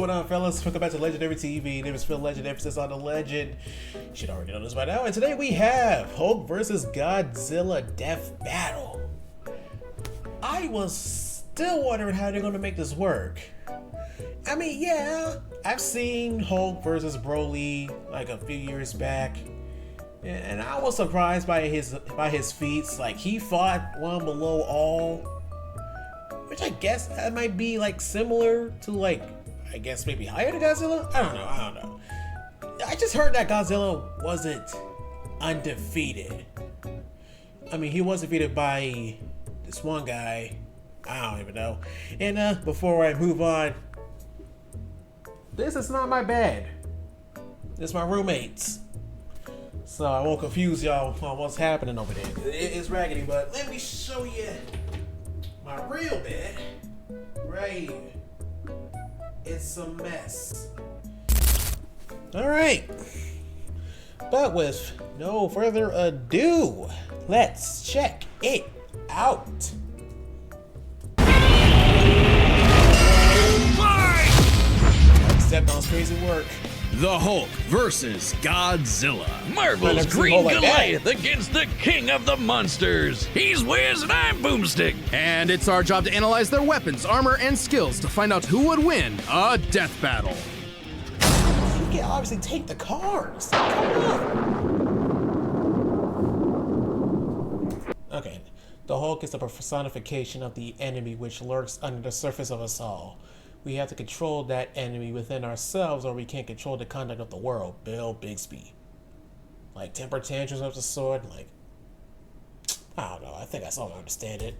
going on, fellas? Welcome back to Legendary TV. Name is Phil Legend, emphasis on the legend. You should already know this by now. And today we have Hulk versus Godzilla Death Battle. I was still wondering how they're going to make this work. I mean, yeah, I've seen Hulk versus Broly like a few years back, and I was surprised by his feats. Like, he fought one below all, which I guess that might be like similar to, like, I guess maybe higher than Godzilla? I don't know. I just heard that Godzilla wasn't undefeated. I mean, he was defeated by this one guy. I don't even know. And before I move on, this is not my bed. It's my roommate's. So I won't confuse y'all on what's happening over there. It's raggedy, but let me show you my real bed right here. It's a mess. Alright. But with no further ado, let's check it out. Except on crazy work. The Hulk versus Godzilla. Marvel's Green Goliath against the king of the monsters. He's Wiz and I'm Boomstick. And it's our job to analyze their weapons, armor, and skills to find out who would win a death battle. You can obviously take the cars. Come on. Okay. The Hulk is the personification of the enemy which lurks under the surface of us all. We have to control that enemy within ourselves, or we can't control the conduct of the world. Bill Bixby. Like temper tantrums of the sort. Like, I don't know. I think that's all I understand it.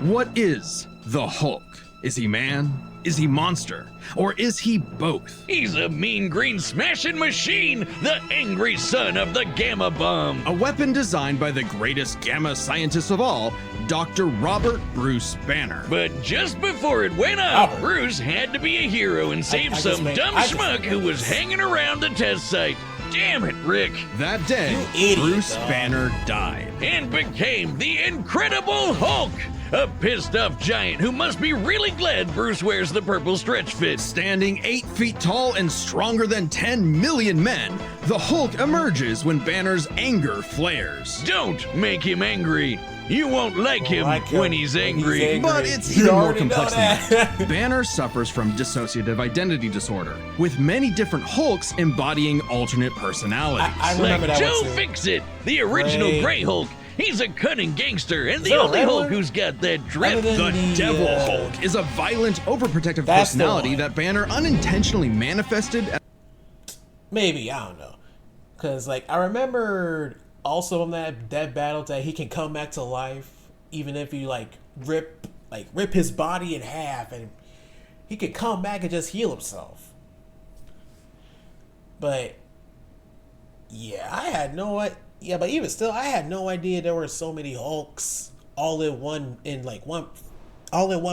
What is the Hulk? Is he man? Is he monster? Or is he both? He's a mean green smashing machine, the angry son of the Gamma Bomb. A weapon designed by the greatest gamma scientist of all, Dr. Robert Bruce Banner. But just before it went up, Bruce had to be a hero and save some dumb schmuck who was hanging around the test site. Damn it, Rick. That day, Bruce Banner died. And became the Incredible Hulk. A pissed-off giant who must be really glad Bruce wears the purple stretch fit. Standing 8 feet tall and stronger than 10 million men, the Hulk emerges when Banner's anger flares. Don't make him angry. You won't like him when he's angry. But it's even more complex than that. Banner suffers from dissociative identity disorder, with many different Hulks embodying alternate personalities. I remember like that Joe one too. Fix-It, the original Grey Hulk. He's a cunning gangster and the only Hulk who's got that drip. The Devil Hulk is a violent, overprotective personality that Banner unintentionally manifested. Maybe, I don't know. Cause like I remember also from that battle that he can come back to life even if you rip his body in half, and he could come back and just heal himself. But yeah, but even still, I had no idea there were so many Hulks all in one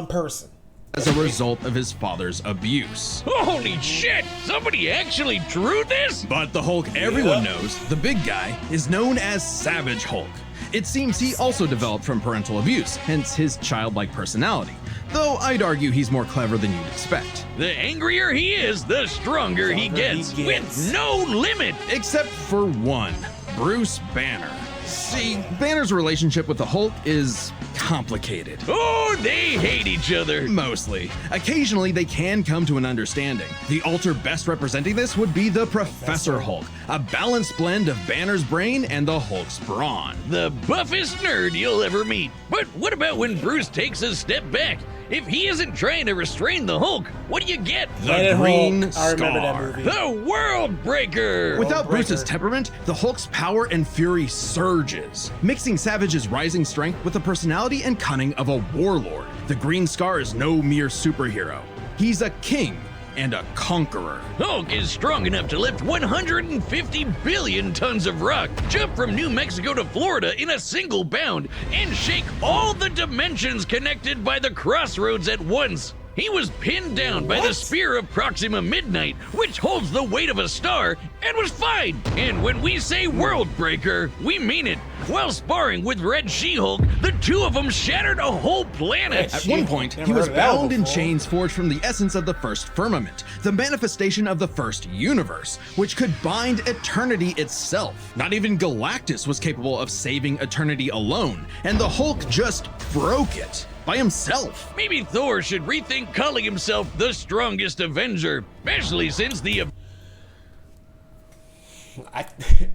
person. As a result of his father's abuse. Holy shit! Somebody actually drew this? But the Hulk everyone knows, the big guy, is known as Savage Hulk. It seems he also developed from parental abuse, hence his childlike personality. Though I'd argue he's more clever than you'd expect. The angrier he is, the stronger he gets, with no limit. Except for one, Bruce Banner. See, Banner's relationship with the Hulk is complicated. Oh, they hate each other. Mostly. Occasionally, they can come to an understanding. The alter best representing this would be the Professor Hulk, a balanced blend of Banner's brain and the Hulk's brawn. The buffest nerd you'll ever meet. But what about when Bruce takes a step back? If he isn't trying to restrain the Hulk, what do you get? The Green I remember that Scar. movie. The World Breaker! Without Bruce's temperament, the Hulk's power and fury surges, mixing Savage's rising strength with the personality and cunning of a warlord. The Green Scar is no mere superhero. He's a king and a conqueror. Hulk is strong enough to lift 150 billion tons of rock, jump from New Mexico to Florida in a single bound, and shake all the dimensions connected by the crossroads at once. He was pinned down by the spear of Proxima Midnight, which holds the weight of a star, and was fine. And when we say world breaker, we mean it. While sparring with Red She-Hulk, the two of them shattered a whole planet. At one point, he was bound in chains forged from the essence of the first firmament, the manifestation of the first universe, which could bind eternity itself. Not even Galactus was capable of saving eternity alone, and the Hulk just broke it. By himself. Maybe Thor should rethink calling himself the strongest Avenger, especially since the...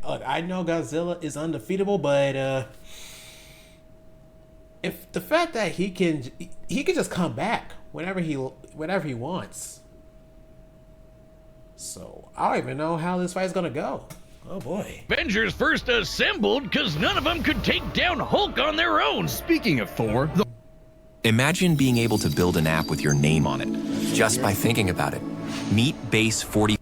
I know Godzilla is undefeatable, but if the fact that he can just come back whenever he wants. So I don't even know how this fight is gonna go. Oh boy. Avengers first assembled because none of them could take down Hulk on their own. Speaking of Thor, Imagine being able to build an app with your name on it, just by thinking about it. Meet Base 40.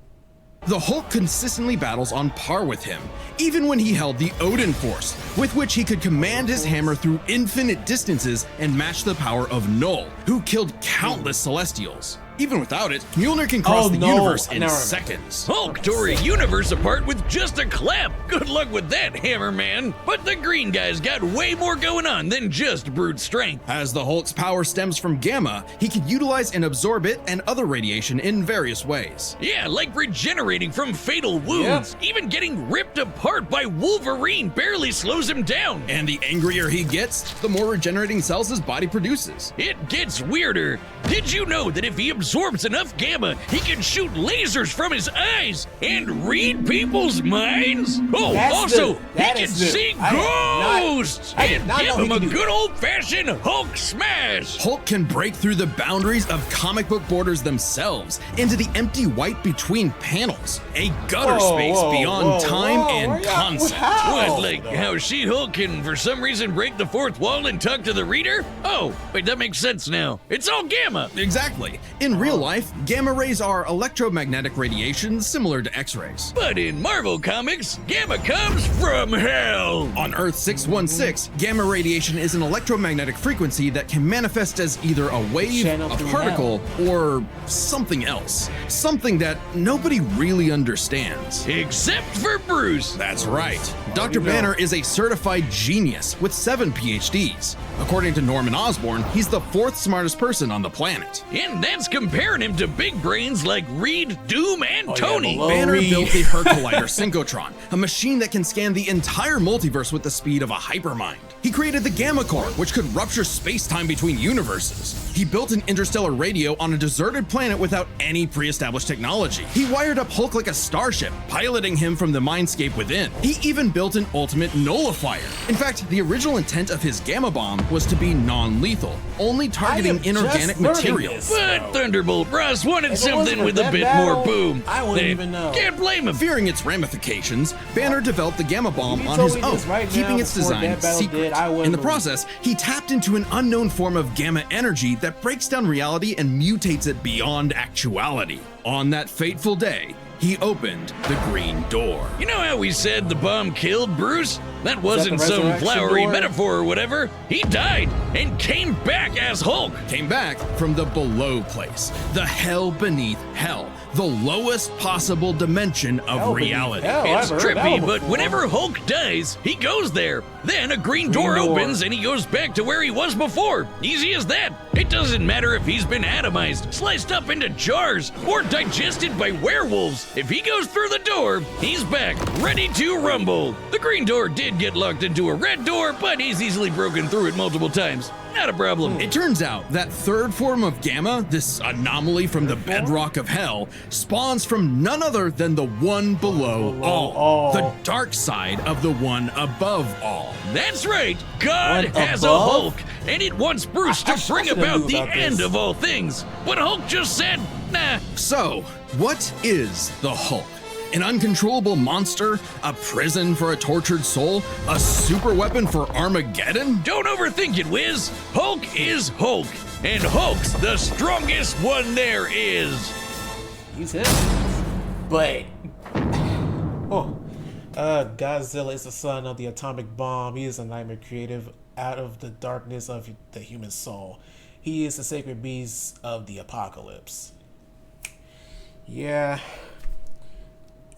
the Hulk consistently battles on par with him, even when he held the Odin Force, with which he could command his hammer through infinite distances and match the power of Null, who killed countless Celestials. Even without it, Mjolnir can cross the universe in seconds. Hulk tore a universe apart with just a clap. Good luck with that, Hammer Man. But the green guy's got way more going on than just brute strength. As the Hulk's power stems from gamma, he can utilize and absorb it and other radiation in various ways. Yeah, like regenerating from fatal wounds. Even getting ripped apart by Wolverine barely slows him down. And the angrier he gets, the more regenerating cells his body produces. It gets weirder. Did you know that if he absorbs enough gamma, he can shoot lasers from his eyes and read people's minds? Oh, he can see ghosts and give him a good old-fashioned Hulk smash. Hulk can break through the boundaries of comic book borders themselves into the empty white between panels, a gutter space beyond time and concept. What, like how She-Hulk can for some reason break the fourth wall and talk to the reader? Oh, wait, that makes sense now. It's all gamma. Exactly. In real life, gamma rays are electromagnetic radiation similar to X-rays. But in Marvel Comics, gamma comes from hell. On Earth 616, gamma radiation is an electromagnetic frequency that can manifest as either a wave, a particle, or something else. Something that nobody really understands. Except for Bruce. That's right. Dr. Banner is a certified genius with 7 PhDs. According to Norman Osborn, he's the 4th smartest person on the planet. And that's comparing him to big brains like Reed, Doom, and Tony. Banner built the Hercollider Synchrotron, a machine that can scan the entire multiverse with the speed of a hypermind. He created the Gamma Core, which could rupture space-time between universes. He built an interstellar radio on a deserted planet without any pre-established technology. He wired up Hulk like a starship, piloting him from the mindscape within. He even built an ultimate nullifier. In fact, the original intent of his Gamma Bomb was to be non-lethal, only targeting inorganic materials. But Thunderbolt Ross wanted something with a bit more boom. I wouldn't even know. Can't blame him. Fearing its ramifications, Banner developed the Gamma Bomb on his own, keeping its design secret. In the process, he tapped into an unknown form of gamma energy that breaks down reality and mutates it beyond actuality. On that fateful day, he opened the Green Door. You know how we said the bomb killed Bruce? That wasn't some flowery metaphor or whatever. He died and came back as Hulk. Came back from the below place, the hell beneath hell, the lowest possible dimension of reality. It's trippy, but whenever Hulk dies, he goes there. Then a green door opens and he goes back to where he was before. Easy as that. It doesn't matter if he's been atomized, sliced up into jars, or digested by werewolves. If he goes through the door, he's back, ready to rumble. The green door did get locked into a red door, but he's easily broken through it multiple times. Not a problem. It turns out that third form of gamma, this anomaly from the bedrock of hell, spawns from none other than the one below all, the dark side of the one above all. That's right, God has a Hulk, and it wants Bruce to bring about the end of all things. But Hulk just said, nah. So, what is the Hulk? An uncontrollable monster? A prison for a tortured soul? A super weapon for Armageddon? Don't overthink it, Wiz. Hulk is Hulk, and Hulk's the strongest one there is. He's him. But Godzilla is the son of the atomic bomb. He is a nightmare creative out of the darkness of the human soul. He is the sacred beast of the apocalypse. Yeah.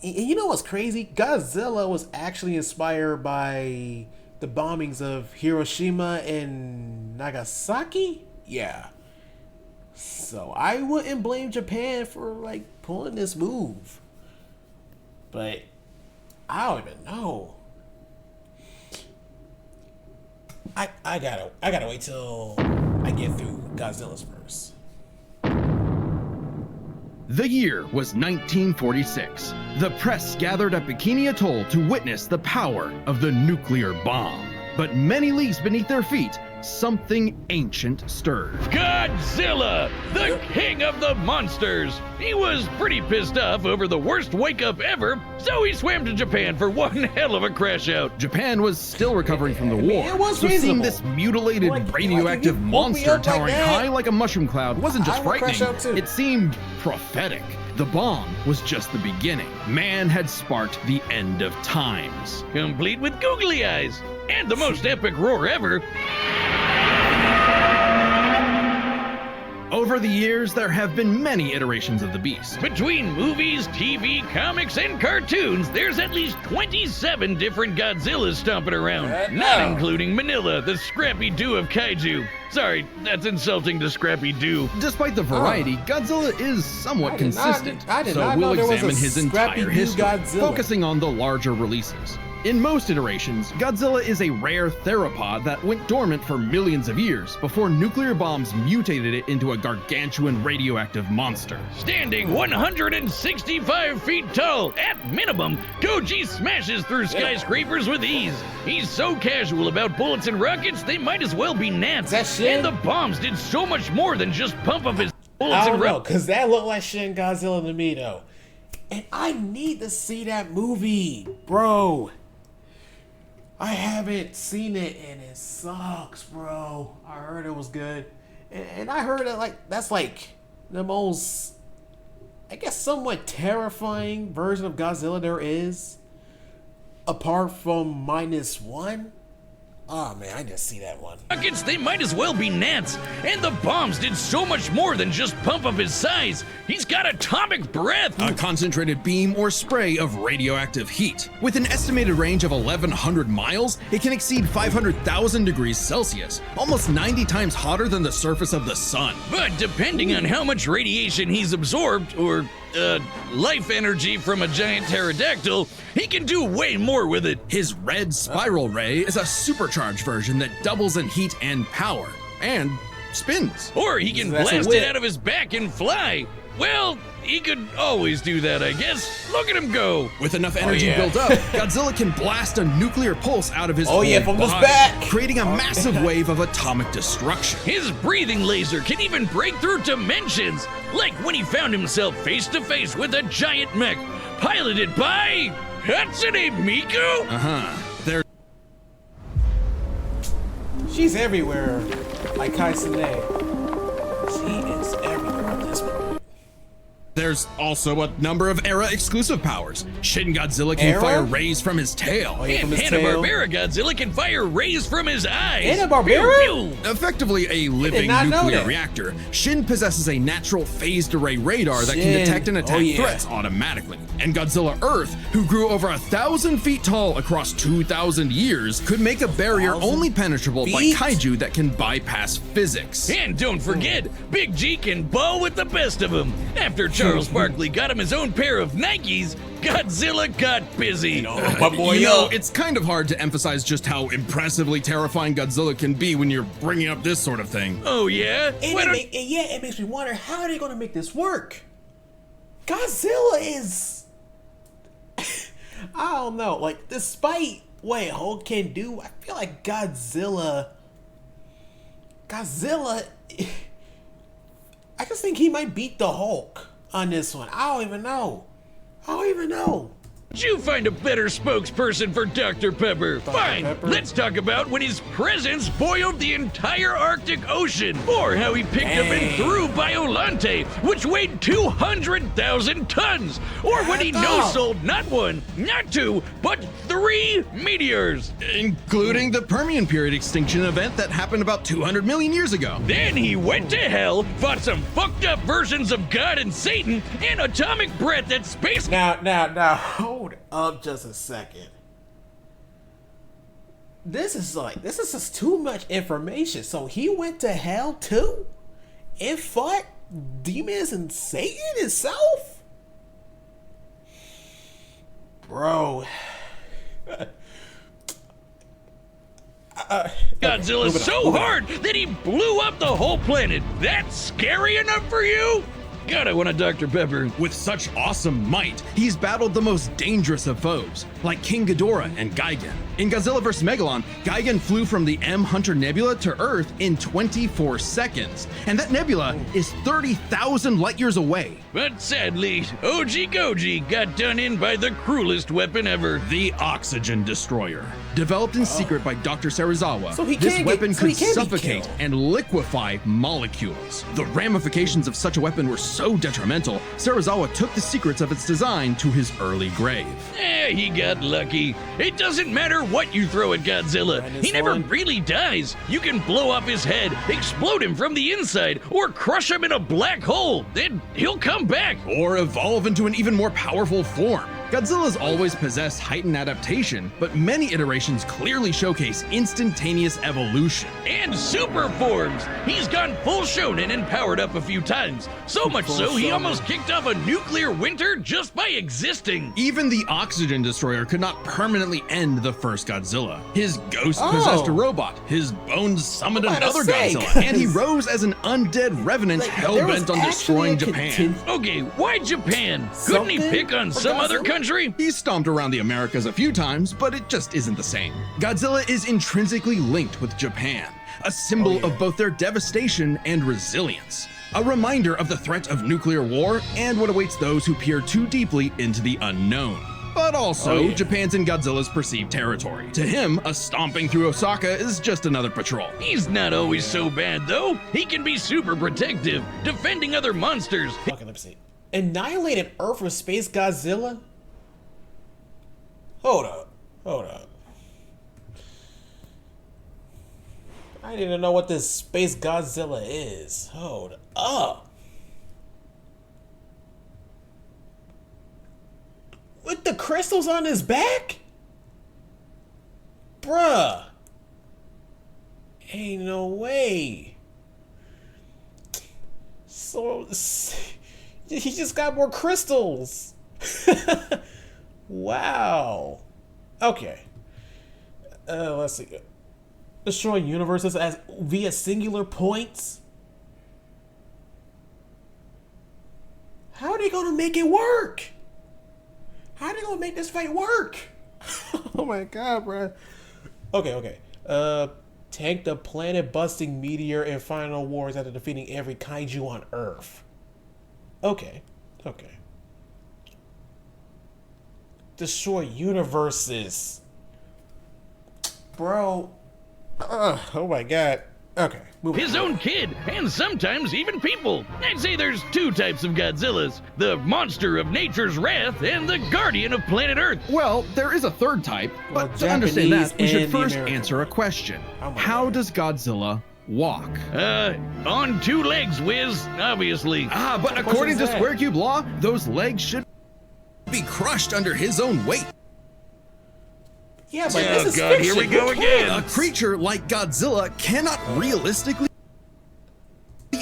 And you know what's crazy? Godzilla was actually inspired by the bombings of Hiroshima and Nagasaki? Yeah. So I wouldn't blame Japan for like pulling this move. But I don't even know. I gotta wait till I get through Godzilla's verse. The year was 1946. The press gathered at Bikini Atoll to witness the power of the nuclear bomb. But many leagues beneath their feet, something ancient stirred. Godzilla, the king of the monsters. He was pretty pissed off over the worst wake-up ever, so he swam to Japan for one hell of a crash out. Japan was still recovering from the war, it was so seeing reasonable. this mutilated Like, radioactive if you woke me monster up like towering that, high like a mushroom cloud wasn't just I would crash frightening, out too. it seemed prophetic. The bomb was just the beginning. Man had sparked the end of times. Complete with googly eyes. And the most epic roar ever. Over the years, there have been many iterations of the beast. Between movies, TV, comics, and cartoons, there's at least 27 different Godzillas stomping around. Not including Manila, the Scrappy Doo of kaiju. Sorry, that's insulting to Scrappy Doo. Despite the variety, Godzilla is somewhat consistent, I did so not know we'll there was examine a his Scrappy entire Doo history, Godzilla. focusing on the larger releases. In most iterations, Godzilla is a rare theropod that went dormant for millions of years before nuclear bombs mutated it into a gargantuan radioactive monster. Standing 165 feet tall, at minimum, Koji smashes through skyscrapers with ease. He's so casual about bullets and rockets, they might as well be gnats. That Shin? And the bombs did so much more than just pump up his I bullets don't and know, rockets. because that looked like Shin Godzilla to me, though. And I need to see that movie, bro. I haven't seen it, and it sucks, bro. I heard it was good. And I heard that, like, that's, like, the most, I guess, somewhat terrifying version of Godzilla there is. Apart from -1. Oh, man, I didn't see that one. Rockets, they might as well be gnats. And the bombs did so much more than just pump up his size. He's got atomic breath. A concentrated beam or spray of radioactive heat. With an estimated range of 1,100 miles, it can exceed 500,000 degrees Celsius, almost 90 times hotter than the surface of the sun. But depending on how much radiation he's absorbed, or life energy from a giant pterodactyl, he can do way more with it. His red spiral ray is a supercharged version that doubles in heat and power, and spins. Or he can That's a blast whip. it out of his back and fly. Well, he could always do that, I guess. Look at him go. With enough energy yeah. built up, Godzilla can blast a nuclear pulse out of his Oh, yeah, whole from his body, back. creating a massive wave of atomic destruction. His breathing laser can even break through dimensions, like when he found himself face to face with a giant mech, piloted by Hatsune Miku? There She's everywhere, like Kaisune. She is everywhere at this point. There's also a number of era-exclusive powers. Shin Godzilla can Era? fire rays from his tail. yeah. And From his tail. Hanna-Barbera Godzilla can fire rays from his eyes. Hanna-Barbera? Pew, pew. Effectively a living not know nuclear that. reactor, Shin possesses a natural phased array radar that can Shin. detect and attack Oh, yeah. threats automatically. And Godzilla Earth, who grew over 1,000 feet tall across 2,000 years, could make a barrier 1,000 only penetrable by feet? kaiju that can bypass physics. And don't forget, Big G can ball with the best of them. After Charles Barkley got him his own pair of Nikes, Godzilla got busy. My boy, You know, it's kind of hard to emphasize just how impressively terrifying Godzilla can be when you're bringing up this sort of thing. Oh yeah? Why don't- it makes me wonder how are they going to make this work. Godzilla is, I don't know. Like, despite what Hulk can do, I feel like Godzilla. I just think he might beat the Hulk on this one. I don't even know. You find a better spokesperson for Dr. Pepper. Fine, Pepper? let's talk about when his presence boiled the entire Arctic Ocean, or how he picked up and threw Biolante, which weighed 200,000 tons, or when he no-sold not one, not two, but 3 meteors. Including the Permian period extinction event that happened about 200 million years ago. Then he went to hell, fought some fucked up versions of God and Satan, and atomic breath at space. Now, hold up just a second. This is just too much information. So he went to hell too? And fought demons and Satan himself? Bro. Godzilla's so hard that he blew up the whole planet. That's scary enough for you? God, I want a Dr. Pepper. With such awesome might, he's battled the most dangerous of foes, like King Ghidorah and Gigan. In Godzilla vs. Megalon, Gigan flew from the M Hunter Nebula to Earth in 24 seconds, and that nebula is 30,000 light years away. But sadly, OG Goji got done in by the cruelest weapon ever. The Oxygen Destroyer. Developed in secret by Dr. Serizawa, So he this can't weapon get- so he could can't be suffocate killed. and liquefy molecules. The ramifications of such a weapon were so detrimental, Serizawa took the secrets of its design to his early grave. He got lucky. It doesn't matter what you throw at Godzilla. He never really dies. You can blow up his head, explode him from the inside, or crush him in a black hole. Then he'll come back. Or evolve into an even more powerful form. Godzilla's always possessed heightened adaptation, but many iterations clearly showcase instantaneous evolution. And super forms. He's gone full shonen and powered up a few times. So much so he almost kicked off a nuclear winter just by existing. Even the Oxygen Destroyer could not permanently end the first Godzilla. His ghost possessed a robot, his bones summoned another Godzilla, and he rose as an undead revenant hell-bent on destroying Japan. Okay, why Japan? Couldn't he pick on some other country? He's stomped around the Americas a few times, but it just isn't the same. Godzilla is intrinsically linked with Japan, a symbol of both their devastation and resilience. A reminder of the threat of nuclear war and what awaits those who peer too deeply into the unknown. But also, Japan's in Godzilla's perceived territory. To him, a stomping through Osaka is just another patrol. He's not always so bad, though. He can be super protective, defending other monsters. Okay, let me see. Annihilated Earth with Space Godzilla? Hold up. I need to know what this Space Godzilla is. Hold up. With the crystals on his back? Bruh. Ain't no way. So, he just got more crystals. Wow. Okay. Let's see. Destroy universes as via singular points. How are they gonna make it work? How are they gonna make this fight work? Oh my god, bro. Okay. Tank the planet-busting meteor in final wars after defeating every kaiju on Earth. Okay. Destroy universes. Bro. Oh my god. Okay. His own kid, and sometimes even people. I'd say there's 2 types of Godzillas. The monster of nature's wrath and the guardian of planet Earth. Well, there is a third type, Well, but to understand Japanese that, we should and the first American answer a question. Oh my How God. does Godzilla walk? On 2 legs, Wiz, obviously. But according to that? Square Cube law, those legs should Be crushed under his own weight. Yeah, but Oh, this is God, here fiction. we go Who again. A creature like Godzilla cannot realistically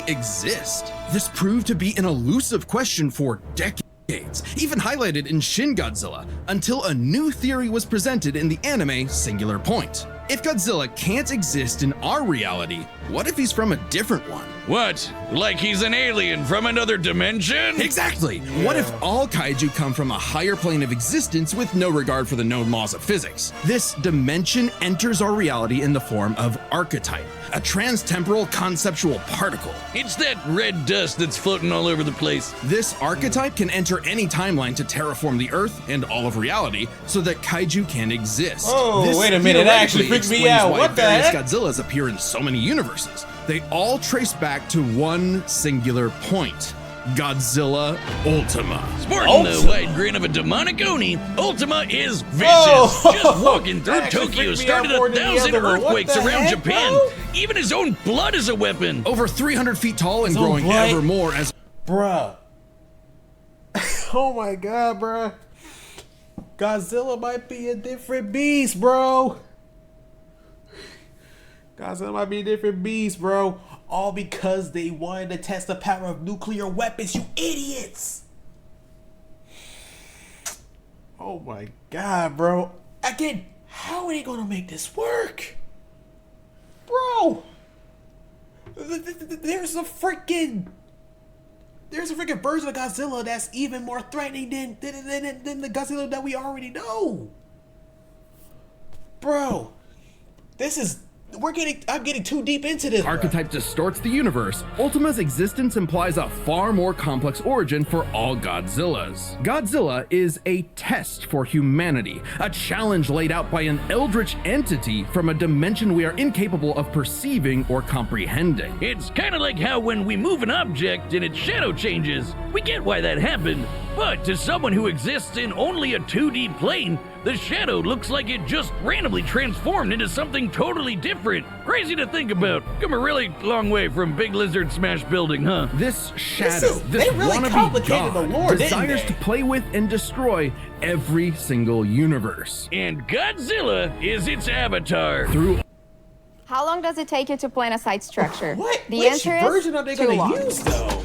exist. This proved to be an elusive question for decades, even highlighted in Shin Godzilla, until a new theory was presented in the anime Singular Point. If Godzilla can't exist in our reality, what if he's from a different one? What? Like he's an alien from another dimension? Exactly! What if all kaiju come from a higher plane of existence with no regard for the known laws of physics? This dimension enters our reality in the form of archetype, a trans-temporal conceptual particle. It's that red dust that's floating all over the place. This archetype can enter any timeline to terraform the Earth and all of reality so that kaiju can exist. Oh, This wait a minute, that actually theoretically freaked me explains out. why What the various heck? Godzillas appear in so many universes. They all trace back to one singular point: Godzilla Ultima. Sporting the Ultima? wide grin of a demonic Oni, Ultima is vicious. Oh! Just walking through That actually Tokyo freaked me started out more than the 1,000 other one. What earthquakes the around heck, Japan. bro? Even his own blood is a weapon. Over 300 feet tall and His own growing blood? ever more as Bruh. Oh my god, bruh. Godzilla might be a different beast, bro. Godzilla might be a different beast, bro. All because they wanted to test the power of nuclear weapons, you idiots. Oh my god, bro. Again, how are they gonna make this work? Bro. There's a freaking version of Godzilla that's even more threatening than the Godzilla that we already know. Bro, I'm getting too deep into this. bro. Archetype distorts the universe. Ultima's existence implies a far more complex origin for all Godzillas. Godzilla is a test for humanity, a challenge laid out by an eldritch entity from a dimension we are incapable of perceiving or comprehending. It's kind of like how when we move an object and its shadow changes, we get why that happened. But to someone who exists in only a 2D plane, the shadow looks like it just randomly transformed into something totally different. Crazy to think about. Come a really long way from Big Lizard Smash Building, huh? This shadow, they really wannabe complicated the god, lore, didn't desires they? to play with and destroy every single universe. And Godzilla is its avatar. Through How long does it take you to plan a site structure? What? The Which answer version is are they too gonna long. use though?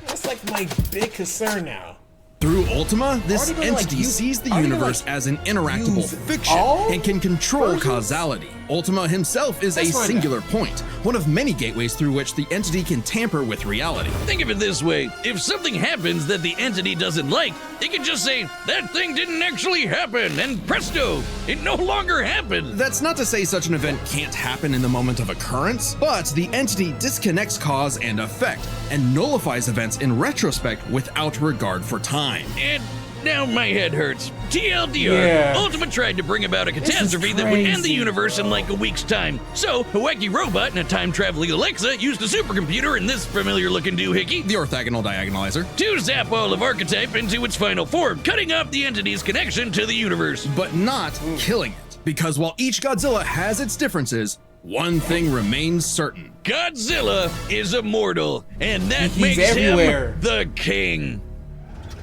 That's like my big concern now. Through Ultima, this Are they gonna, like, entity use- sees the are they gonna, universe like, as an interactable use fiction all and can control versions? causality. Ultima himself is Let's a find singular point, one of many gateways through which the entity can tamper with reality. Think of it this way. If something happens that the entity doesn't like, it can just say, that thing didn't actually happen, and presto, it no longer happened. That's not to say such an event can't happen in the moment of occurrence, but the entity disconnects cause and effect and nullifies events in retrospect without regard for time. And now my head hurts. TLDR, Yeah. Ultima tried to bring about a is catastrophe that would end the crazy, universe in like a week's time. So, a wacky robot and a time-traveling Alexa used a supercomputer and this familiar-looking doohickey The orthogonal diagonalizer. to zap all of Archetype into its final form, cutting off the entity's connection to the universe. But not killing it. Because while each Godzilla has its differences, one thing remains certain. Godzilla is immortal, and that He's makes everywhere. him the king.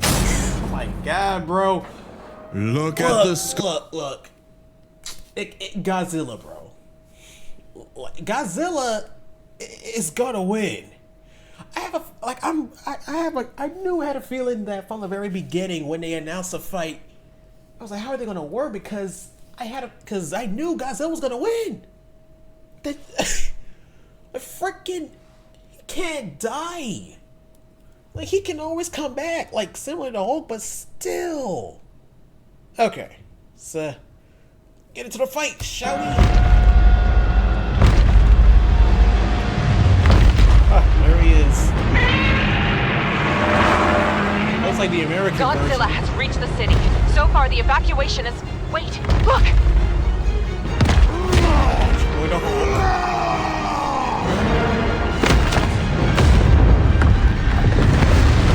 Oh my god, bro. Look at the Look. Godzilla, bro. Godzilla is gonna win. I knew I had a feeling that from the very beginning when they announced the fight, I was like, how are they gonna work? Because I knew Godzilla was gonna win. The freaking, he can't die. Like, he can always come back, like similar to Hulk, but still. Okay, so get into the fight, shall we? There he is. Looks like the American Godzilla version. has reached the city. So far, the evacuation is... Wait, look! Going to Hulk.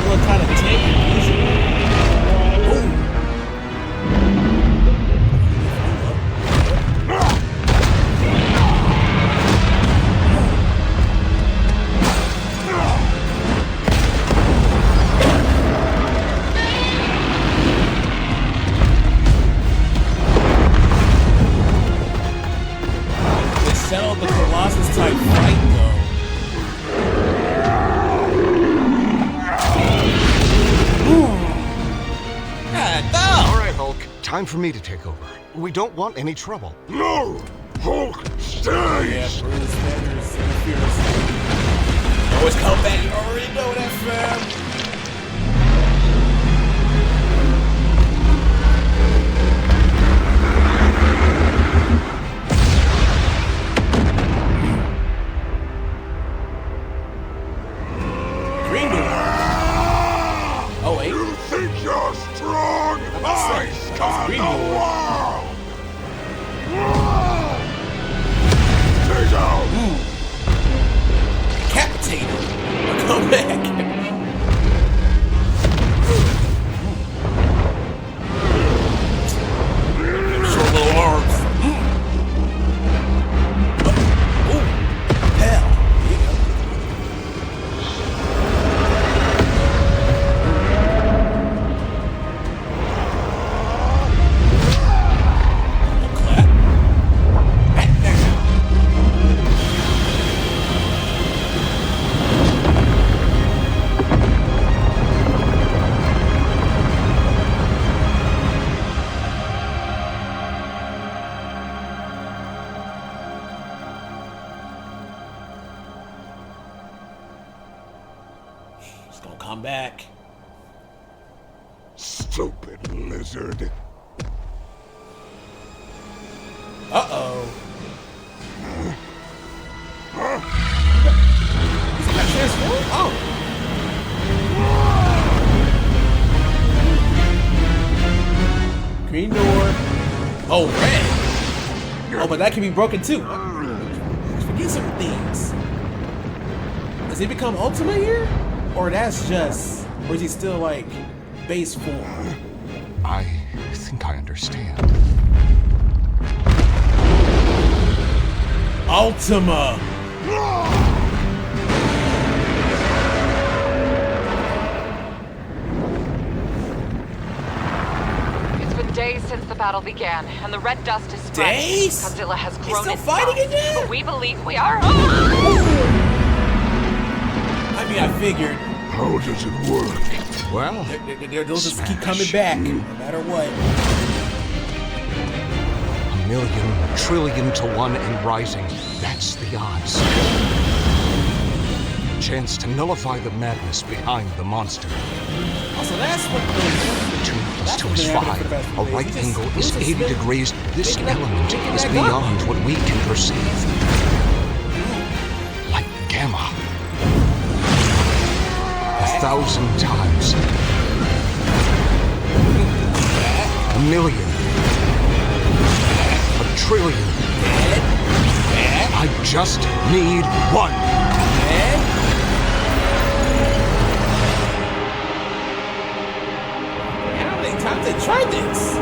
Look kind of tanky, isn't it? They settled the Colossus type fight though. All right, Hulk. Time for me to take over. We don't want any trouble. No! Hulk Yeah, stays! Bruce Banner's interference. Always come back, you already know that, fam. Green Door. Oh, wait. You think you're strong? I scarred Green the Door. world! Take out! Capitated. Come back. Short little arms. Ooh, hell. Here you go. Clap. Back down. It's gonna come back. Stupid lizard. Uh-oh. Oh. Green door. Oh, red. Oh, but that can be broken too. Forget some things. Does he become Ultima here? Or that's just, or is he still like base form? I think I understand. Ultima. It's been days since the battle began, and the red dust is spreading. Days? Godzilla has He's grown still in fighting size, again? but we believe we are. I mean, I figured How does it work? Well, they'll just keep coming back, no matter what. 1,000,000,000,000 trillion to 1 and rising. That's the odds. Chance to nullify the madness behind the monster. Also, that's what 2 plus 2 is been happening for the 5. past few A days. right He just- angle is Bruce has 80 been degrees. This picking that- element picking is that beyond up. what we can perceive. Like gamma. 1,000 times. 1,000,000. 1,000,000,000,000. I just need one. How many times they tried this?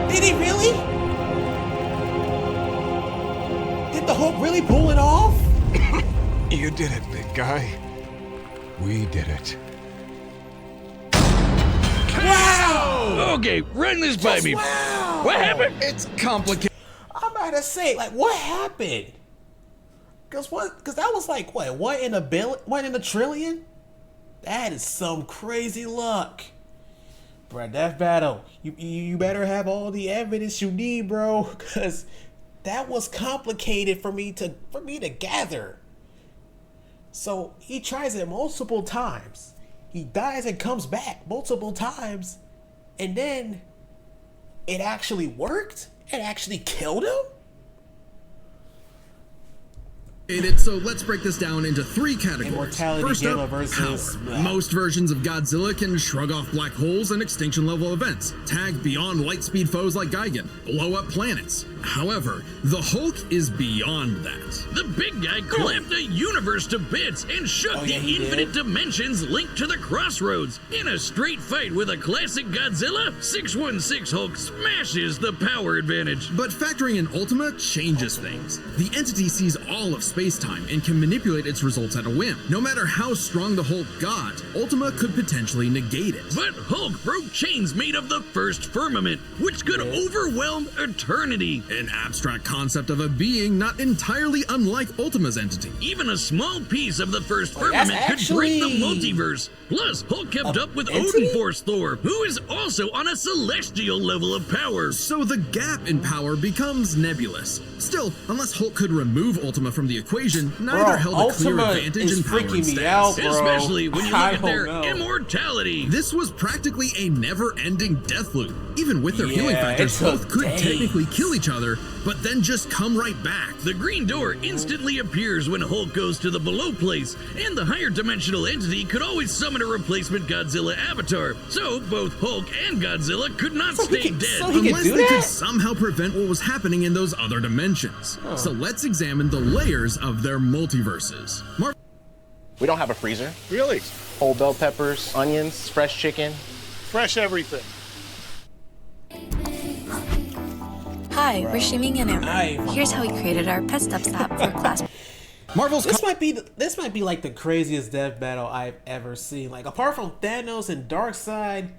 Did he really? Did the Hulk really pull it off? You did it, big guy. We did it. Wow! Okay, run this by me. Wow! What happened? It's complicated. I'm about to say, like, what happened? Cause that was like what? 1 in a billion? 1 in a trillion? That is some crazy luck. Bro, Death Battle, you better have all the evidence you need, bro, cause that was complicated for me to gather. So he tries it multiple times. He dies and comes back multiple times, and then it actually worked. It actually killed him. So let's break this down into 3 categories. Immortality, First Gamma up, versus- power. Most versions of Godzilla can shrug off black holes and extinction level events, tag beyond light speed foes like Gigan, blow up planets. However, the Hulk is beyond that. The big guy clamped the universe to bits and shook Oh, yeah, the he did. infinite dimensions linked to the crossroads. In a straight fight with a classic Godzilla, 616 Hulk smashes the power advantage. But factoring in Ultima changes things. The entity sees all of space space-time and can manipulate its results at a whim. No matter how strong the Hulk got, Ultima could potentially negate it. But Hulk broke chains made of the first firmament, which could overwhelm eternity. An abstract concept of a being not entirely unlike Ultima's entity. Even a small piece of the first that's firmament could break the actually multiverse. Plus, Hulk kept up with entity? Odin Force Thor, who is also on a celestial level of power. So the gap in power becomes nebulous. Still, unless Hulk could remove Ultima from the equation, neither held a clear Ultima advantage is in power freaking and me out, stats. bro. Especially when you I look at their don't know. immortality. This was practically a never-ending death loop. Even with their healing Yeah, factors, it took both could days. technically kill each other, but then just come right back. The green door instantly appears when Hulk goes to the below place, and the higher dimensional entity could always summon a replacement Godzilla avatar. So both Hulk and Godzilla could not stay dead. so he could Unless do they that? could somehow prevent what was happening in those other dimensions. So let's examine the layers of their multiverses. We don't have a freezer. Really? Whole bell peppers, onions, fresh chicken. Fresh everything. Hi, we're Shiming and Amber. Here's how we created our pet steps app for class. Marvel's This might be like the craziest death battle I've ever seen. Like apart from Thanos and Darkseid,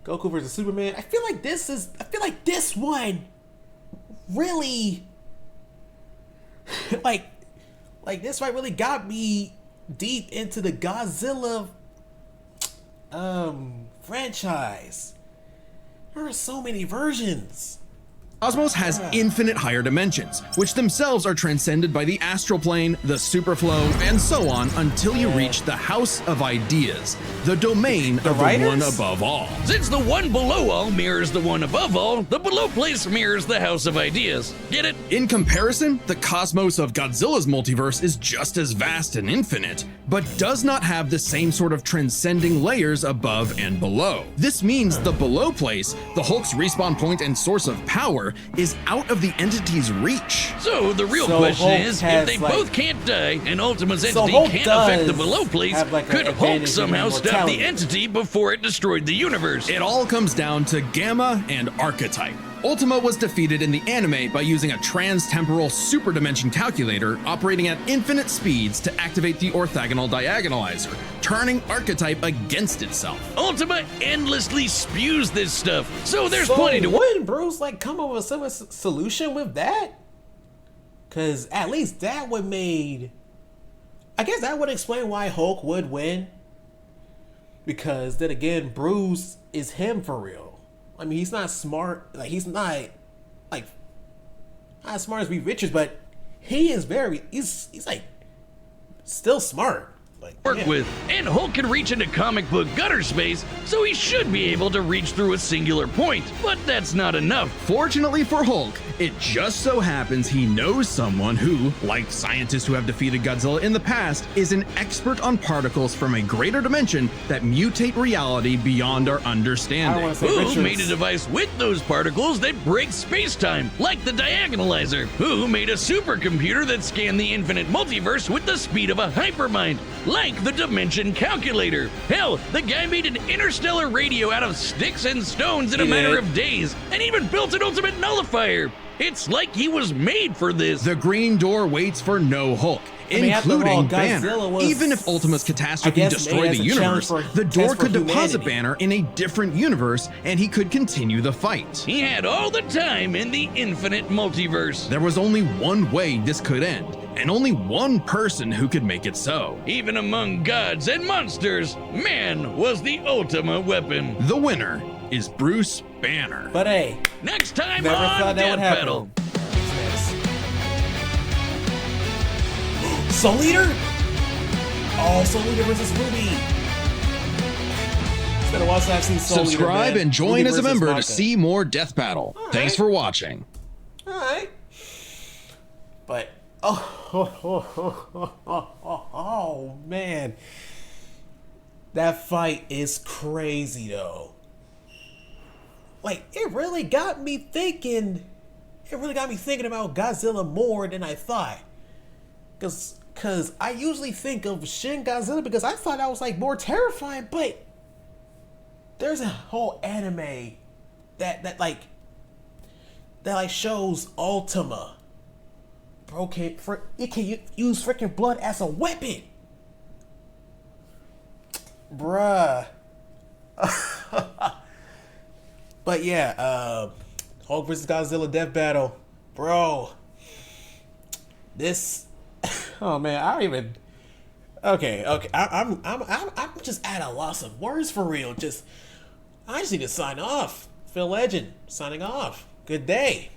Goku versus Superman, I feel like this one really like this fight really got me deep into the Godzilla franchise. There are so many versions. Cosmos has infinite higher dimensions, which themselves are transcended by the astral plane, the superflow, and so on until you reach the House of Ideas, the domain of the one above all. Since the one below all mirrors the one above all, the below place mirrors the House of Ideas. Get it? In comparison, the cosmos of Godzilla's multiverse is just as vast and infinite, but does not have the same sort of transcending layers above and below. This means the below place, the Hulk's respawn point and source of power, is out of the entity's reach. So the real question is, if they both can't die and Ultima's entity can't affect the below place, could Hulk somehow stop the entity before it destroyed the universe? It all comes down to Gamma and Archetype. Ultima was defeated in the anime by using a trans-temporal superdimension calculator operating at infinite speeds to activate the orthogonal diagonalizer, turning Archetype against itself. Ultima endlessly spews this stuff, so there's plenty to... Wouldn't Bruce like come up with some solution with that? Cause at least that would I guess that would explain why Hulk would win. Because then again, Bruce is him for real. I mean, he's not smart. Like he's not like not as smart as Reed Richards, but he is he's like still smart. Work with, and Hulk can reach into comic book gutter space, so he should be able to reach through a singular point, but that's not enough. Fortunately for Hulk, it just so happens he knows someone who, like scientists who have defeated Godzilla in the past, is an expert on particles from a greater dimension that mutate reality beyond our understanding. Who made a device with those particles that breaks space-time, like the diagonalizer? Who made a supercomputer that scanned the infinite multiverse with the speed of a hypermind, like the Dimension Calculator? Hell, the guy made an interstellar radio out of sticks and stones in a matter of days, and even built an ultimate nullifier. It's like he was made for this. The green door waits for no Hulk, including Banner. Even if Ultima's catastrophe destroyed the universe, the door could deposit Banner in a different universe, and he could continue the fight. He had all the time in the infinite multiverse. There was only one way this could end, and only one person who could make it so. Even among gods and monsters, man was the ultimate weapon. The winner is Bruce Banner. But hey, next time never on thought that Death would Battle. Soul Eater? Oh, Soul Eater versus Ruby. It's been a while since I've seen Soul Eater. Subscribe and join Ruby as a versus member Maka. to see more Death Battle. Thanks for watching. Alright. But, oh, man. That fight is crazy, though. Like, it really got me thinking about Godzilla more than I thought. Cause I usually think of Shin Godzilla because I thought that was like more terrifying, but there's a whole anime that shows Ultima Bro, it can use freaking blood as a weapon. Bruh. But yeah, Hulk vs. Godzilla Death Battle. Bro. This. Oh man, I don't even. Okay. I'm just at a loss of words for real. I just need to sign off. Phil Legend signing off. Good day.